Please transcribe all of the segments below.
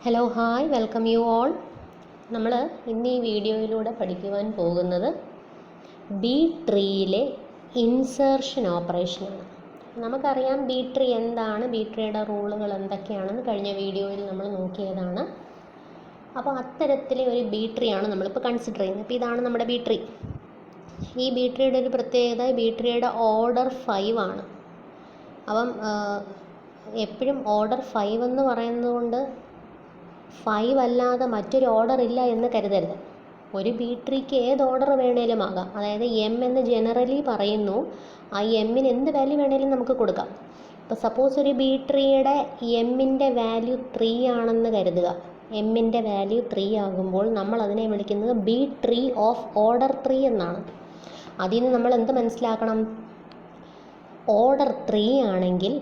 Hello hi welcome you all. നമ്മൾ ഇന്ന് ഈ വീഡിയോയിലൂടെ പഠിക്കുവാൻ പോകുന്നത് ബി ട്രീയിലെ ഇൻസേർഷൻ ഓപ്പറേഷനാണ്. നമുക്കറിയാം ബി ട്രീ എന്താണ്, ബി ട്രീയുടെ റൂളുകൾ എന്തൊക്കെയാണെന്ന് കഴിഞ്ഞ വീഡിയോയിൽ നമ്മൾ നോക്കിയതാണ്. അപ്പോൾ അത്തരത്തിലെ ഒരു ബി ട്രീ ആണ് നമ്മളിപ്പോൾ കൺസിഡർ ചെയ്യുന്നത്. അപ്പോൾ ഇതാണ് നമ്മുടെ ബി ട്രീ. ഈ ബി ട്രീയുടെ ഒരു പ്രത്യേകത, ബി ട്രീയുടെ ഓർഡർ 5 ആണ്. അപ്പം എപ്പോഴും ഓർഡർ 5 എന്ന് പറയുന്നത് കൊണ്ട് 5 അല്ലാതെ മറ്റൊരു ഓർഡർ ഇല്ല എന്ന് കരുതരുത്. ഒരു ബി ട്രീക്ക് ഏത് ഓർഡർ വേണേലും ആകാം. അതായത് എം എന്ന് ജനറലി പറയുന്നു, ആ എമ്മിന് എന്ത് വാല്യൂ വേണേലും നമുക്ക് കൊടുക്കാം. ഇപ്പോൾ സപ്പോസ് ഒരു ബി ട്രീയുടെ എമ്മിൻ്റെ വാല്യൂ 3 ആണെന്ന് കരുതുക. എമ്മിൻ്റെ വാല്യൂ 3 ആകുമ്പോൾ നമ്മൾ അതിനെ വിളിക്കുന്നത് ബി ട്രീ ഓഫ് ഓർഡർ 3 എന്നാണ്. അതിൽ നിന്ന് നമ്മൾ എന്ത് മനസ്സിലാക്കണം? ഓർഡർ 3 ആണെങ്കിൽ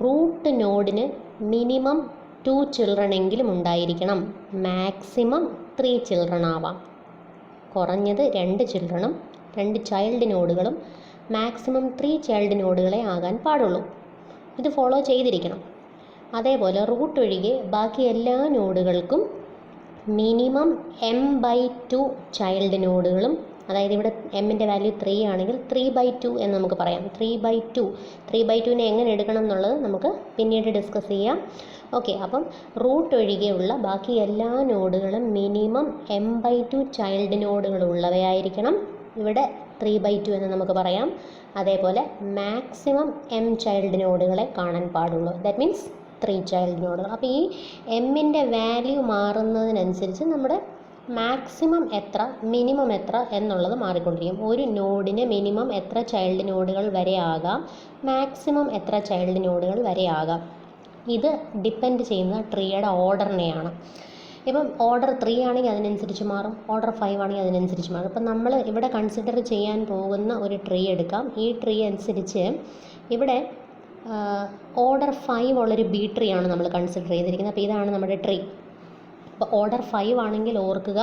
റൂട്ട് നോഡിന് മിനിമം 2 ചിൽഡ്രൻ എങ്കിലും ഉണ്ടായിരിക്കണം. മാക്സിമം 3 ചിൽഡ്രൻ ആവാം. കുറഞ്ഞത് 2 ചിൽഡ്രനും 2 ചൈൽഡ് നോഡുകളും മാക്സിമം 3 ചൈൽഡ് നോഡുകളെ ആകാൻ പാടുള്ളൂ. ഇത് ഫോളോ ചെയ്തിരിക്കണം. അതേപോലെ റൂട്ട് ഒഴികെ ബാക്കി എല്ലാ നോഡുകൾക്കും മിനിമം m/2 ചൈൽഡ് നോഡുകളും, അതായത് ഇവിടെ എമ്മിൻ്റെ വാല്യൂ 3 ആണെങ്കിൽ 3/2 എന്ന് നമുക്ക് പറയാം. 3/2നെ എങ്ങനെ എടുക്കണം എന്നുള്ളത് നമുക്ക് പിന്നീട് ഡിസ്കസ് ചെയ്യാം. ഓക്കെ, അപ്പം റൂട്ട് ഒഴികെയുള്ള ബാക്കി എല്ലാ നോഡുകളും മിനിമം m/2 ചൈൽഡ് നോഡുകൾ ഉള്ളവയായിരിക്കണം. ഇവിടെ 3/2 എന്ന് നമുക്ക് പറയാം. അതേപോലെ മാക്സിമം m ചൈൽഡ് നോഡുകളെ കാണാൻ പാടുള്ളൂ. ദാറ്റ് മീൻസ് 3 ചൈൽഡ് നോഡുകൾ. അപ്പോൾ ഈ എമ്മിൻ്റെ വാല്യൂ മാറുന്നതിനനുസരിച്ച് നമ്മുടെ മാക്സിമം എത്ര, മിനിമം എത്ര എന്നുള്ളത് മാറിക്കൊണ്ടിരിക്കും. ഒരു നോഡിന് മിനിമം എത്ര ചൈൽഡ് നോഡുകൾ വരെ ആകാം, മാക്സിമം എത്ര ചൈൽഡ് നോഡുകൾ വരെ ആകാം. ഇത് ഡിപ്പെൻഡ് ചെയ്യുന്ന ട്രീയുടെ ഓർഡറിനെയാണ്. ഇപ്പം ഓർഡർ 3 ആണെങ്കിൽ അതിനനുസരിച്ച് മാറും, ഓർഡർ 5 ആണെങ്കിൽ അതിനനുസരിച്ച് മാറും. ഇപ്പം നമ്മൾ ഇവിടെ കൺസിഡർ ചെയ്യാൻ പോകുന്ന ഒരു ട്രീ എടുക്കാം. ഈ ട്രീ അനുസരിച്ച് ഇവിടെ ഓർഡർ 5 ഉള്ളൊരു ബി ട്രീ ആണ് നമ്മൾ കൺസിഡർ ചെയ്തിരിക്കുന്നത്. അപ്പോൾ ഇതാണ് നമ്മുടെ ട്രീ. അപ്പോൾ ഓർഡർ 5 ആണെങ്കിൽ ഓർക്കുക,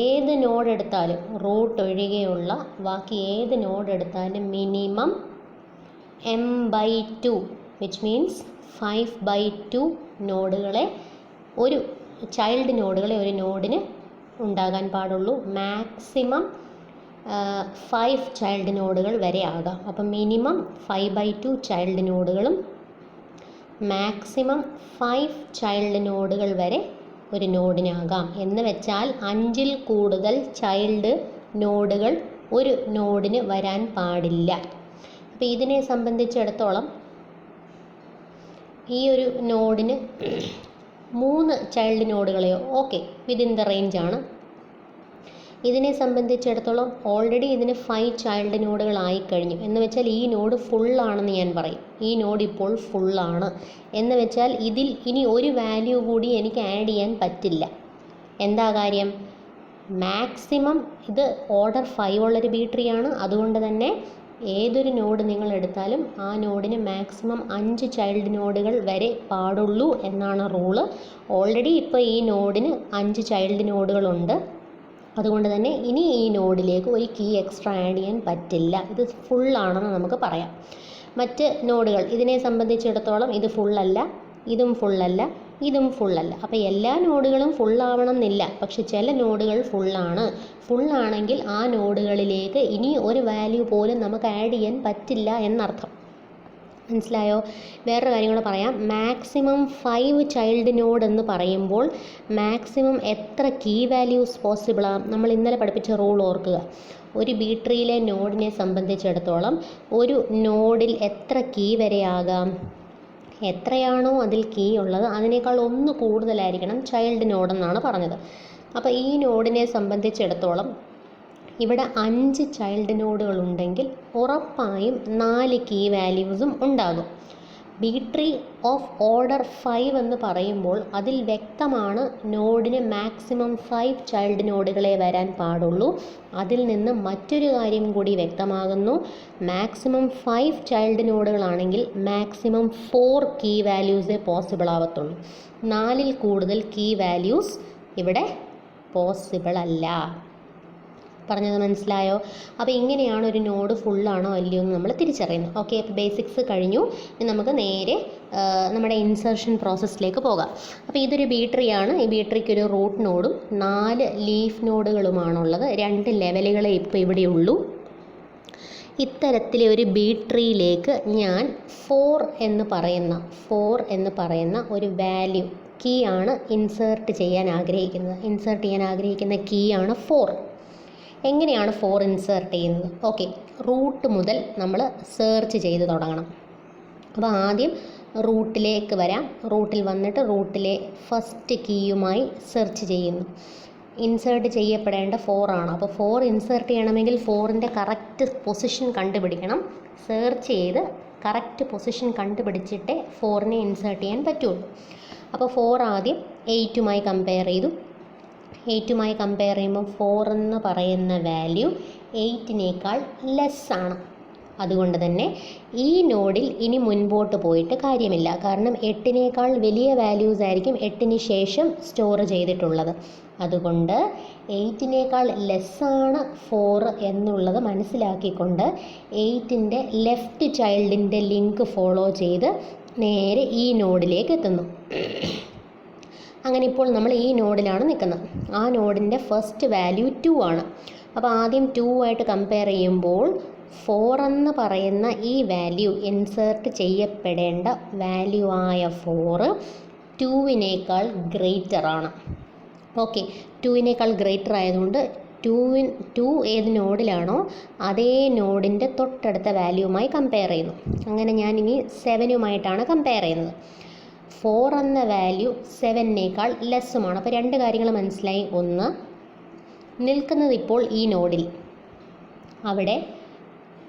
ഏത് നോഡ് എടുത്താലും റൂട്ട് ഒഴികെയുള്ള ബാക്കി ഏത് നോഡ് എടുത്താലും മിനിമം m/2 വിച്ച് മീൻസ് 5/2 നോഡുകളെ, ഒരു ചൈൽഡ് നോഡുകളെ ഒരു നോഡിന് ഉണ്ടാകാൻ പാടുള്ളൂ. മാക്സിമം 5 ചൈൽഡ് നോഡുകൾ വരെ ആകാം. അപ്പം മിനിമം 5/2 ചൈൽഡ് നോഡുകളും മാക്സിമം 5 ചൈൽഡ് നോഡുകൾ വരെ ഒരു നോഡിനാകാം. എന്ന് വെച്ചാൽ 5ൽ കൂടുതൽ ചൈൽഡ് നോഡുകൾ ഒരു നോഡിന് വരാൻ പാടില്ല. അപ്പോൾ ഇതിനെ സംബന്ധിച്ചിടത്തോളം ഈ ഒരു നോഡിന് 3 ചൈൽഡ് നോഡുകളെയോ ഓക്കെ വിതിൻ ദ റേഞ്ചാണ്. ഇതിനെ സംബന്ധിച്ചിടത്തോളം ഓൾറെഡി ഇതിന് 5 ചൈൽഡ് നോഡുകളായിക്കഴിഞ്ഞു. എന്ന് വെച്ചാൽ ഈ നോഡ് ഫുള്ളാണെന്ന് ഞാൻ പറയും. ഈ നോഡ് ഇപ്പോൾ ഫുള്ളാണ് എന്ന് വെച്ചാൽ ഇതിൽ ഇനി ഒരു വാല്യൂ കൂടി എനിക്ക് ആഡ് ചെയ്യാൻ പറ്റില്ല. എന്താ കാര്യം? മാക്സിമം ഇത് ഓർഡർ 5 ഉള്ളൊരു ബി ട്രീ ആണ്. അതുകൊണ്ട് തന്നെ ഏതൊരു നോഡ് നിങ്ങൾ എടുത്താലും ആ നോഡിന് മാക്സിമം 5 ചൈൽഡ് നോഡുകൾ വരെ പാടുള്ളൂ എന്നാണ് റൂള്. ഓൾറെഡി ഇപ്പോൾ ഈ നോഡിന് 5 ചൈൽഡ് നോഡുകളുണ്ട്. അതുകൊണ്ട് തന്നെ ഇനി ഈ നോഡിലേക്ക് ഒരു കീ എക്സ്ട്രാ ആഡ് ചെയ്യാൻ പറ്റില്ല. ഇത് ഫുള്ളാണെന്ന് നമുക്ക് പറയാം. മറ്റ് നോഡുകൾ ഇതിനെ സംബന്ധിച്ചിടത്തോളം ഇത് ഫുള്ളല്ല, ഇതും ഫുള്ളല്ല, ഇതും ഫുള്ളല്ല. അപ്പോൾ എല്ലാ നോഡുകളും ഫുള്ളാവണം എന്നില്ല, പക്ഷെ ചില നോഡുകൾ ഫുള്ളാണ്. ഫുള്ളാണെങ്കിൽ ആ നോഡുകളിലേക്ക് ഇനി ഒരു വാല്യൂ പോലും നമുക്ക് ആഡ് ചെയ്യാൻ പറ്റില്ല എന്നർത്ഥം. മനസ്സിലായോ? വേറൊരു കാര്യം കൂടെ പറയാം. മാക്സിമം 5 ചൈൽഡ് നോഡ് എന്ന് പറയുമ്പോൾ മാക്സിമം എത്ര കീ വാല്യൂസ് പോസിബിളാണ്? നമ്മൾ ഇന്നലെ പഠിപ്പിച്ച റൂൾ ഓർക്കുക. ഒരു ബി ട്രീയിലെ നോഡിനെ സംബന്ധിച്ചിടത്തോളം ഒരു നോഡിൽ എത്ര കീ വരെ ആകാം? എത്രയാണോ അതിൽ കീ ഉള്ളത് അതിനേക്കാൾ 1 കൂടുതലായിരിക്കണം ചൈൽഡ് നോഡെന്നാണ് പറഞ്ഞത്. അപ്പോൾ ഈ നോഡിനെ സംബന്ധിച്ചിടത്തോളം ഇവിടെ 5 ചൈൽഡ് നോഡുകൾ ഉണ്ടെങ്കിൽ ഉറപ്പായും 4 കീ വാല്യൂസും ഉണ്ടാകും. ബി ട്രീ ഓഫ് ഓർഡർ 5 എന്ന് പറയുമ്പോൾ അതിൽ വ്യക്തമാണ് നോഡിന് മാക്സിമം 5 ചൈൽഡ് നോഡുകളെ വരാൻ പാടുള്ളൂ. അതിൽ നിന്ന് മറ്റൊരു കാര്യം കൂടി വ്യക്തമാകുന്നു. മാക്സിമം 5 ചൈൽഡ് നോഡുകളാണെങ്കിൽ മാക്സിമം 4 കീ വാല്യൂസേ പോസിബിൾ ആവത്തുള്ളൂ. 4ൽ കൂടുതൽ കീ വാല്യൂസ് ഇവിടെ പോസിബിൾ അല്ല. പറഞ്ഞത് മനസ്സിലായോ? അപ്പോൾ ഇങ്ങനെയാണ് ഒരു നോഡ് ഫുള്ളാണോ അല്ലയോ എന്ന് നമ്മൾ തിരിച്ചറിയുന്നത്. ഓക്കെ, അപ്പോൾ ബേസിക്സ് കഴിഞ്ഞു. ഇനി നമുക്ക് നേരെ നമ്മുടെ ഇൻസർഷൻ പ്രോസസ്സിലേക്ക് പോകാം. അപ്പോൾ ഇതൊരു ബി ട്രീ ആണ്. ഈ ബി ട്രീക്ക് ഒരു റൂട്ട് നോഡും 4 ലീഫ് നോഡുകളുമാണുള്ളത്. 2 ലെവലുകളെ ഇപ്പോൾ ഇവിടെ ഉള്ളൂ. ഇത്തരത്തിലെ ഒരു ബി ട്രീയിലേക്ക് ഞാൻ 4 എന്ന് പറയുന്ന ഒരു വാല്യൂ കീ ആണ് ഇൻസേർട്ട് ചെയ്യാൻ ആഗ്രഹിക്കുന്ന കീ ആണ് 4. എങ്ങനെയാണ് 4 ഇൻസേർട്ട് ചെയ്യുന്നത്? ഓക്കെ, റൂട്ട് മുതൽ നമ്മൾ സെർച്ച് ചെയ്ത് തുടങ്ങണം. അപ്പോൾ ആദ്യം റൂട്ടിലേക്ക് വരാം. റൂട്ടിൽ വന്നിട്ട് റൂട്ടിലെ ഫസ്റ്റ് കീയുമായി സെർച്ച് ചെയ്യുന്നു. ഇൻസേർട്ട് ചെയ്യപ്പെടേണ്ട 4 ആണ്. അപ്പോൾ 4 ഇൻസേർട്ട് ചെയ്യണമെങ്കിൽ 4ൻ്റെ കറക്റ്റ് പൊസിഷൻ കണ്ടുപിടിക്കണം. സെർച്ച് ചെയ്ത് കറക്റ്റ് പൊസിഷൻ കണ്ടുപിടിച്ചിട്ടേ 4നെ ഇൻസേർട്ട് ചെയ്യാൻ പറ്റുള്ളൂ. അപ്പോൾ 4 ആദ്യം 8മായി കമ്പയർ ചെയ്തു. 8മായി കമ്പയർ ചെയ്യുമ്പോൾ 4 എന്ന് പറയുന്ന വാല്യൂ 8നേക്കാൾ ലെസ് ആണ്. അതുകൊണ്ട് തന്നെ ഈ നോഡിൽ ഇനി മുൻപോട്ട് പോയിട്ട് കാര്യമില്ല. കാരണം 8നേക്കാൾ വലിയ വാല്യൂസ് ആയിരിക്കും 8ന് ശേഷം സ്റ്റോർ ചെയ്തിട്ടുള്ളത്. അതുകൊണ്ട് 8നേക്കാൾ ലെസ്സാണ് 4 എന്നുള്ളത് മനസ്സിലാക്കിക്കൊണ്ട് 8ൻ്റെ ലെഫ്റ്റ് ചൈൽഡിൻ്റെ ലിങ്ക് ഫോളോ ചെയ്ത് നേരെ ഈ നോഡിലേക്ക് എത്തുന്നു. അങ്ങനെ ഇപ്പോൾ നമ്മൾ ഈ നോഡിലാണ് നിൽക്കുന്നത്. ആ നോഡിൻ്റെ ഫസ്റ്റ് വാല്യൂ 2 ആണ്. അപ്പോൾ ആദ്യം 2 ആയിട്ട് കമ്പയർ ചെയ്യുമ്പോൾ 4 എന്ന് പറയുന്ന ഈ വാല്യൂ ഇൻസേർട്ട് ചെയ്യപ്പെടേണ്ട വാല്യൂ ആയ 4 2വിനേക്കാൾ ഗ്രേറ്റർ ആണ്. ഓക്കെ, 2വിനേക്കാൾ ഗ്രേറ്റർ ആയതുകൊണ്ട് 2 ഏത് നോഡിലാണോ അതേ നോഡിൻ്റെ തൊട്ടടുത്ത വാല്യൂവുമായി കമ്പയർ ചെയ്യുന്നു. അങ്ങനെ ഞാൻ ഇനി 7യുമായിട്ടാണ് കമ്പയർ ചെയ്യുന്നത്. 4 എന്ന വാല്യൂ 7നേക്കാൾ ലെസ്സുമാണ്. അപ്പോൾ 2 കാര്യങ്ങൾ മനസ്സിലായി. ഒന്ന്, നിൽക്കുന്നത് ഇപ്പോൾ ഈ നോഡിൽ, അവിടെ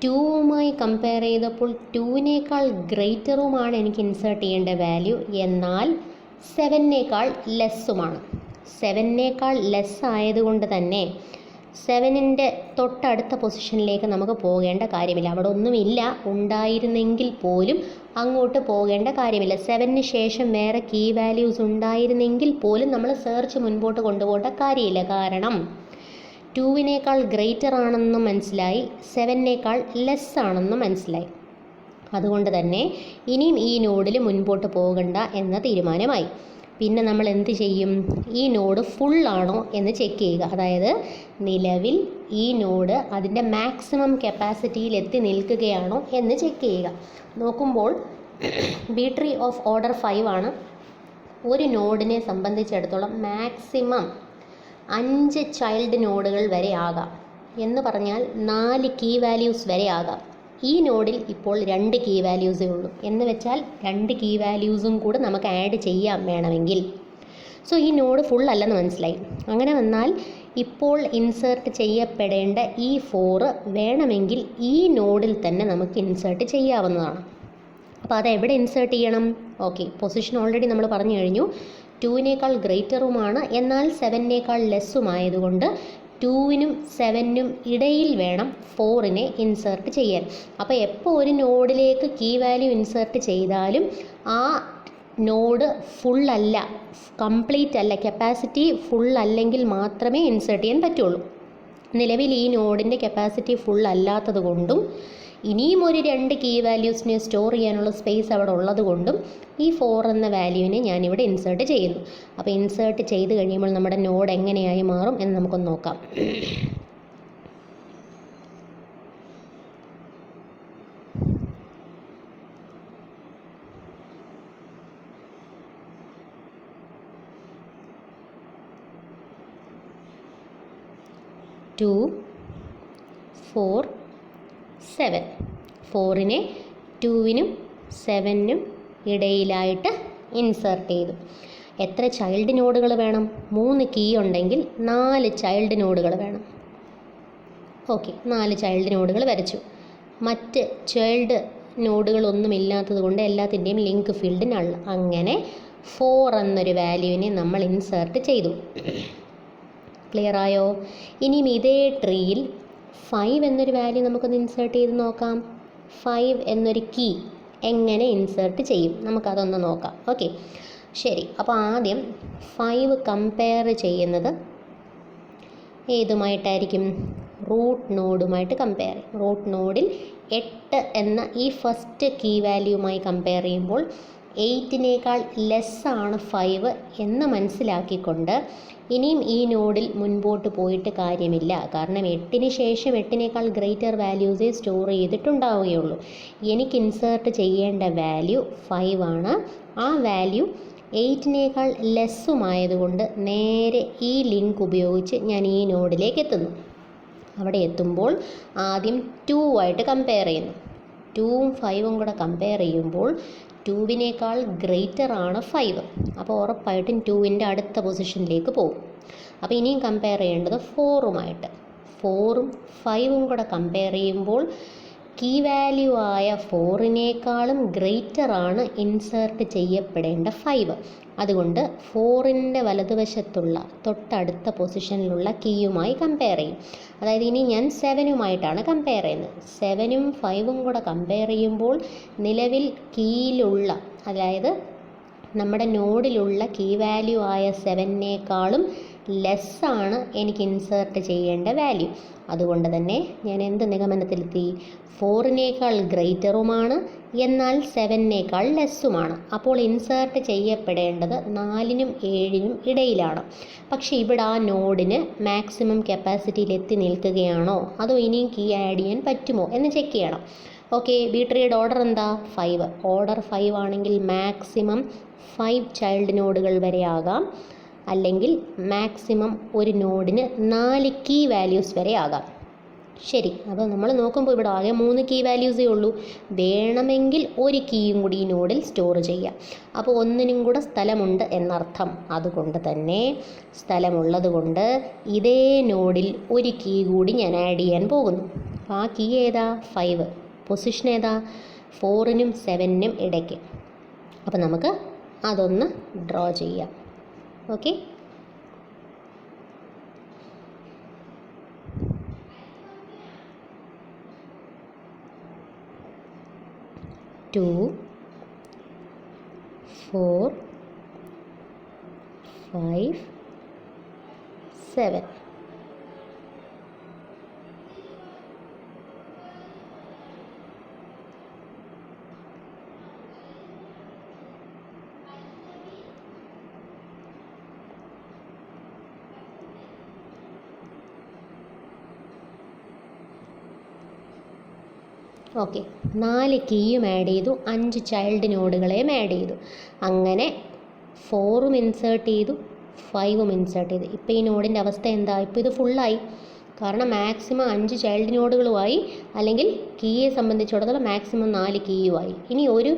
2വുമായി കമ്പയർ ചെയ്തപ്പോൾ 2വിനേക്കാൾ ഗ്രേറ്ററുമാണ് എനിക്ക് ഇൻസേർട്ട് ചെയ്യേണ്ട വാല്യൂ, എന്നാൽ 7നേക്കാൾ ലെസ്സുമാണ്. 7നേക്കാൾ ലെസ് ആയതുകൊണ്ട് തന്നെ 7ൻ്റെ തൊട്ടടുത്ത പൊസിഷനിലേക്ക് നമുക്ക് പോകേണ്ട കാര്യമില്ല. അവിടെ ഒന്നുമില്ല, ഉണ്ടായിരുന്നെങ്കിൽ പോലും അങ്ങോട്ട് പോകേണ്ട കാര്യമില്ല. 7ന് ശേഷം വേറെ കീ വാല്യൂസ് ഉണ്ടായിരുന്നെങ്കിൽ പോലും നമ്മൾ സെർച്ച് മുൻപോട്ട് കൊണ്ടുപോകേണ്ട കാര്യമില്ല. കാരണം 2വിനേക്കാൾ ഗ്രേറ്റർ ആണെന്നും മനസ്സിലായി, 7നേക്കാൾ ലെസ് ആണെന്നും മനസ്സിലായി. അതുകൊണ്ട് തന്നെ ഇനിയും ഈ നോഡിൽ മുൻപോട്ട് പോകണ്ട എന്ന തീരുമാനമായി. പിന്നെ നമ്മൾ എന്ത് ചെയ്യും? ഈ നോഡ് ഫുള്ളാണോ എന്ന് ചെക്ക് ചെയ്യുക. അതായത് നിലവിൽ ഈ നോഡ് അതിൻ്റെ മാക്സിമം കപ്പാസിറ്റിയിൽ എത്തി നിൽക്കുകയാണോ എന്ന് ചെക്ക് ചെയ്യുക. നോക്കുമ്പോൾ ബി ട്രീ ഓഫ് ഓർഡർ 5 ആണ്. ഒരു നോഡിനെ സംബന്ധിച്ചിടത്തോളം മാക്സിമം 5 ചൈൽഡ് നോഡുകൾ വരെ ആകാം. എന്ന് പറഞ്ഞാൽ 4 കീ വാല്യൂസ് വരെ ആകാം. ഈ നോഡിൽ ഇപ്പോൾ 2 കീ വാല്യൂസേ ഉള്ളൂ. എന്ന് വെച്ചാൽ 2 കീ വാല്യൂസും കൂടെ നമുക്ക് ആഡ് ചെയ്യാം വേണമെങ്കിൽ. സോ ഈ നോഡ് ഫുൾ അല്ലെന്ന് മനസ്സിലായി. അങ്ങനെ വന്നാൽ ഇപ്പോൾ ഇൻസേർട്ട് ചെയ്യപ്പെടേണ്ട ഈ 4 വേണമെങ്കിൽ ഈ നോഡിൽ തന്നെ നമുക്ക് ഇൻസേർട്ട് ചെയ്യാവുന്നതാണ്. അപ്പോൾ അതെവിടെ ഇൻസേർട്ട് ചെയ്യണം? ഓക്കെ, പൊസിഷൻ ഓൾറെഡി നമ്മൾ പറഞ്ഞു കഴിഞ്ഞു. 2വിനേക്കാൾ ഗ്രേറ്ററുമാണ്, എന്നാൽ 7നേക്കാൾ ലെസ്സുമായതുകൊണ്ട് 2വിനും 7നും ഇടയിൽ വേണം 4നെ ഇൻസേർട്ട് ചെയ്യാൻ. അപ്പോൾ എപ്പോൾ ഒരു നോഡിലേക്ക് കീ വാല്യൂ ഇൻസേർട്ട് ചെയ്താലും ആ നോഡ് ഫുള്ളല്ല, കംപ്ലീറ്റ് അല്ല, കപ്പാസിറ്റി ഫുൾ അല്ലെങ്കിൽ മാത്രമേ ഇൻസേർട്ട് ചെയ്യാൻ പറ്റുള്ളൂ. നിലവിൽ ഈ നോഡിൻ്റെ കപ്പാസിറ്റി ഫുൾ അല്ലാത്തത് കൊണ്ടും ഇനിയും ഒരു 2 കീ വാല്യൂസിനെ സ്റ്റോർ ചെയ്യാനുള്ള സ്പേസ് അവിടെ ഉള്ളത് കൊണ്ടും ഈ 4 എന്ന വാല്യൂവിനെ ഞാനിവിടെ ഇൻസേർട്ട് ചെയ്യുന്നു. അപ്പോൾ ഇൻസേർട്ട് ചെയ്ത് കഴിയുമ്പോൾ നമ്മുടെ നോഡ് എങ്ങനെയായി മാറും എന്ന് നമുക്കൊന്ന് നോക്കാം. ടു 4 7. 4നെ 2വിനും 7നും ഇടയിലായിട്ട് ഇൻസേർട്ട് ചെയ്തു. എത്ര ചൈൽഡ് നോഡുകൾ വേണം? 3 കീ ഉണ്ടെങ്കിൽ 4 ചൈൽഡ് നോഡുകൾ വേണം. ഓക്കെ, 4 ചൈൽഡ് നോഡുകൾ വരച്ചു. മറ്റ് ചൈൽഡ് നോഡുകളൊന്നുമില്ലാത്തത് കൊണ്ട് എല്ലാത്തിൻ്റെയും ലിങ്ക് ഫീൽഡ് നൾ. അങ്ങനെ 4 എന്നൊരു വാല്യൂവിനെ നമ്മൾ ഇൻസേർട്ട് ചെയ്തു. ക്ലിയർ ആയോ? ഇനിയും ഇതേ ട്രീയിൽ 5 എന്നൊരു വാല്യൂ നമുക്കൊന്ന് ഇൻസേർട്ട് ചെയ്ത് നോക്കാം. 5 എന്നൊരു കീ എങ്ങനെ ഇൻസേർട്ട് ചെയ്യും നമുക്കതൊന്ന് നോക്കാം. ഓക്കെ, ശരി. അപ്പോൾ ആദ്യം 5 കമ്പയർ ചെയ്യുന്നത് ഏതുമായിട്ടായിരിക്കും? റൂട്ട് നോഡുമായിട്ട് കമ്പയർ ചെയ്യും. റൂട്ട് നോഡിൽ 8 എന്ന ഈ ഫസ്റ്റ് കീ വാല്യൂമായി കമ്പയർ ചെയ്യുമ്പോൾ 8നേക്കാൾ ലെസ്സാണ് 5 എന്ന് മനസ്സിലാക്കിക്കൊണ്ട് ഇനിയും ഈ നോഡിൽ മുൻപോട്ട് പോയിട്ട് കാര്യമില്ല. കാരണം 8ന് ശേഷം 8നേക്കാൾ ഗ്രേറ്റർ വാല്യൂസേ സ്റ്റോർ ചെയ്തിട്ടുണ്ടാവുകയുള്ളൂ. എനിക്ക് ഇൻസേർട്ട് ചെയ്യേണ്ട വാല്യൂ 5 ആണ്. ആ വാല്യൂ 8നേക്കാൾ ലെസ്സുമായതുകൊണ്ട് നേരെ ഈ ലിങ്ക് ഉപയോഗിച്ച് ഞാൻ ഈ നോഡിലേക്ക് എത്തുന്നു. അവിടെ എത്തുമ്പോൾ ആദ്യം 2 ആയിട്ട് കമ്പയർ ചെയ്യുന്നു. 2ഉം 5ഉം കൂടെ കമ്പയർ ചെയ്യുമ്പോൾ 2വിനേക്കാൾ ഗ്രേറ്റർ ആണ് 5. അപ്പോൾ ഉറപ്പായിട്ടും 2വിൻ്റെ അടുത്ത പൊസിഷനിലേക്ക് പോകും. അപ്പോൾ ഇനിയും കമ്പയർ ചെയ്യേണ്ടത് 4ഉമായിട്ട്. 4ഉം 5ഉം കൂടെ കമ്പയർ ചെയ്യുമ്പോൾ കീ വാല്യൂ ആയ 4നേക്കാളും ഗ്രേറ്റർ ആണ് ഇൻസേർട്ട് ചെയ്യപ്പെടേണ്ട 5. അതുകൊണ്ട് 4ൻ്റെ വലതുവശത്തുള്ള തൊട്ടടുത്ത പൊസിഷനിലുള്ള കീയുമായി കമ്പയർ ചെയ്യും. അതായത് ഇനി ഞാൻ 7ഉമായിട്ടാണ് കമ്പയർ ചെയ്യുന്നത്. 7ഉം 5ഉം കൂടെ കമ്പയർ ചെയ്യുമ്പോൾ നിലവിൽ കീയിലുള്ള, അതായത് നമ്മുടെ നോഡിലുള്ള കീ വാല്യൂ ആയ 7നേക്കാളും ലെസ്സാണ് എനിക്ക് ഇൻസേർട്ട് ചെയ്യേണ്ട വാല്യൂ. അതുകൊണ്ട് തന്നെ ഞാൻ എന്ത് നിഗമനത്തിലെത്തി? 4നേക്കാൾ ഗ്രേറ്ററുമാണ്, എന്നാൽ 7നേക്കാൾ ലെസ്സുമാണ്. അപ്പോൾ ഇൻസേർട്ട് ചെയ്യപ്പെടേണ്ടത് 4നും 7നും ഇടയിലാണ്. പക്ഷേ ഇവിടെ ആ നോഡിന് മാക്സിമം കപ്പാസിറ്റിയിൽ എത്തി നിൽക്കുകയാണോ അതോ ഇനിയും കീ ആഡ് ചെയ്യാൻ പറ്റുമോ എന്ന് ചെക്ക് ചെയ്യണം. ഓക്കെ, ബി ട്രീയുടെ ഓർഡർ എന്താ? 5. ഓർഡർ 5 ആണെങ്കിൽ മാക്സിമം 5 ചൈൽഡ് നോഡുകൾ വരെ ആകാം, അല്ലെങ്കിൽ മാക്സിമം ഒരു നോഡിന് 4 കീ വാല്യൂസ് വരെ ആകാം. ശരി, അപ്പോൾ നമ്മൾ നോക്കുമ്പോൾ ഇവിടെ ആകെ 3 കീ വാല്യൂസേ ഉള്ളൂ. വേണമെങ്കിൽ ഒരു കീയും കൂടി ഈ നോഡിൽ സ്റ്റോർ ചെയ്യാം. അപ്പോൾ ഒന്നിനും കൂടെ സ്ഥലമുണ്ട് എന്നർത്ഥം. അതുകൊണ്ട് തന്നെ സ്ഥലമുള്ളത് കൊണ്ട് ഇതേ നോഡിൽ ഒരു കീ കൂടി ഞാൻ ആഡ് ചെയ്യാൻ പോകുന്നു. അപ്പോൾ ആ കീ ഏതാ? 5. പൊസിഷൻ ഏതാ? 4നും 7നും ഇടയ്ക്ക്. അപ്പോൾ നമുക്ക് അതൊന്ന് ഡ്രോ ചെയ്യാം. Okay, to 4 5 7. ഓക്കെ, 4 കീയും ആഡ് ചെയ്തു, 5 ചൈൽഡ് നോഡുകളെയും ആഡ് ചെയ്തു. അങ്ങനെ 4ഉം ഇൻസേർട്ട് ചെയ്തു, 5ഉം ഇൻസേർട്ട് ചെയ്തു. ഇപ്പോൾ ഈ നോഡിൻ്റെ അവസ്ഥ എന്താ? ഇപ്പോൾ ഇത് ഫുള്ളായി. കാരണം മാക്സിമം 5 ചൈൽഡ് നോഡുകളുമായി, അല്ലെങ്കിൽ കീയെ സംബന്ധിച്ചിടത്തോളം മാക്സിമം 4 കീയുമായി. ഇനി ഒരു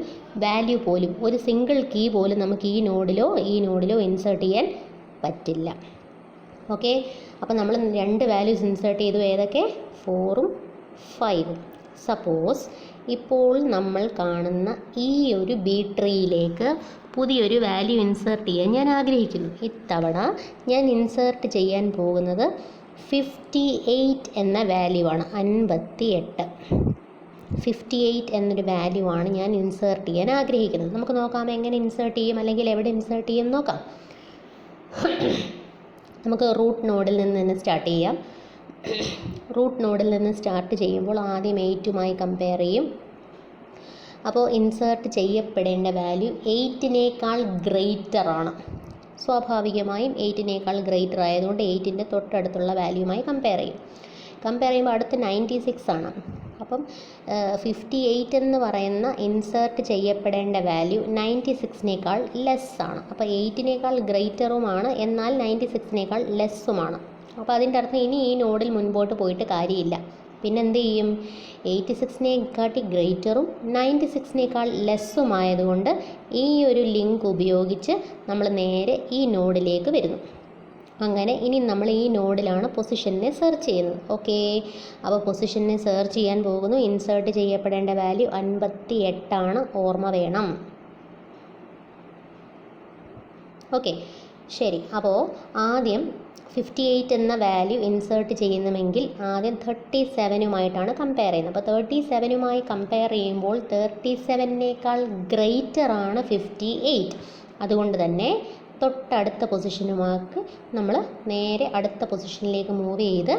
വാല്യൂ പോലും, ഒരു സിംഗിൾ കീ പോലും നമുക്ക് ഈ നോഡിലോ ഇൻസേർട്ട് ചെയ്യാൻ പറ്റില്ല. ഓക്കെ, അപ്പോൾ നമ്മൾ 2 വാല്യൂസ് ഇൻസേർട്ട് ചെയ്തു. ഏതൊക്കെ? 4ഉം 5ഉം. സപ്പോസ് ഇപ്പോൾ നമ്മൾ കാണുന്ന ഈ ഒരു ബി ട്രീയിലേക്ക് പുതിയൊരു വാല്യൂ ഇൻസേർട്ട് ചെയ്യാൻ ഞാൻ ആഗ്രഹിക്കുന്നു. ഇത്തവണ ഞാൻ ഇൻസേർട്ട് ചെയ്യാൻ പോകുന്നത് 58 എന്ന വാല്യൂ ആണ്. 58 എന്നൊരു വാല്യൂ ആണ് ഞാൻ ഇൻസേർട്ട് ചെയ്യാൻ ആഗ്രഹിക്കുന്നത്. നമുക്ക് നോക്കാം എങ്ങനെ ഇൻസേർട്ട് ചെയ്യും, അല്ലെങ്കിൽ എവിടെ ഇൻസേർട്ട് ചെയ്യും നോക്കാം. നമുക്ക് റൂട്ട് നോഡിൽ നിന്ന് തന്നെ സ്റ്റാർട്ട് ചെയ്യാം. റൂട്ട് നോഡിൽ നിന്ന് സ്റ്റാർട്ട് ചെയ്യുമ്പോൾ ആദ്യം 8ഉമായി കമ്പയർ ചെയ്യും. അപ്പോൾ ഇൻസേർട്ട് ചെയ്യപ്പെടേണ്ട വാല്യൂ 8നേക്കാൾ ഗ്രേറ്റർ ആണ്. സ്വാഭാവികമായും 8നേക്കാൾ ഗ്രേറ്റർ ആയതുകൊണ്ട് 8ൻ്റെ തൊട്ടടുത്തുള്ള വാല്യൂമായി കമ്പയർ ചെയ്യും. കമ്പയർ ചെയ്യുമ്പോൾ അടുത്ത് 96 ആണ്. അപ്പം 58 എന്ന് പറയുന്ന ഇൻസേർട്ട് ചെയ്യപ്പെടേണ്ട വാല്യൂ 96നേക്കാൾ ലെസ്സാണ്. അപ്പോൾ 8നേക്കാൾ ഗ്രേറ്ററുമാണ്, എന്നാൽ 96നേക്കാൾ ലെസ്സുമാണ്. അപ്പോൾ അതിൻ്റെ അർത്ഥം ഇനി ഈ നോഡിൽ മുൻപോട്ട് പോയിട്ട് കാര്യമില്ല. പിന്നെ എന്ത് ചെയ്യും? 86നേക്കാട്ടി ഗ്രേറ്ററും 96നേക്കാൾ ലെസ്സുമായതുകൊണ്ട് ഈ ഒരു ലിങ്ക് ഉപയോഗിച്ച് നമ്മൾ നേരെ ഈ നോഡിലേക്ക് വരുന്നു. അങ്ങനെ ഇനി നമ്മൾ ഈ നോഡിലാണ് പൊസിഷനെ സെർച്ച് ചെയ്യുന്നത്. ഓക്കെ, അപ്പോൾ പൊസിഷനെ സെർച്ച് ചെയ്യാൻ പോകുന്നു. ഇൻസേർട്ട് ചെയ്യപ്പെടേണ്ട വാല്യൂ 58 ആണ്, ഓർമ്മ വേണം. ഓക്കെ, ശരി. അപ്പോൾ ആദ്യം 58 എന്ന വാല്യൂ ഇൻസേർട്ട് ചെയ്യുന്നുമെങ്കിൽ ആദ്യം 37ഉമായിട്ടാണ് കമ്പയർ ചെയ്യുന്നത്. അപ്പോൾ 37ഉമായി കമ്പയർ ചെയ്യുമ്പോൾ 37നേക്കാൾ ഗ്രേറ്റർ ആണ് 58. അതുകൊണ്ട് തന്നെ തൊട്ടടുത്ത പൊസിഷനുമാക്കി നമ്മൾ നേരെ അടുത്ത പൊസിഷനിലേക്ക് മൂവ് ചെയ്ത്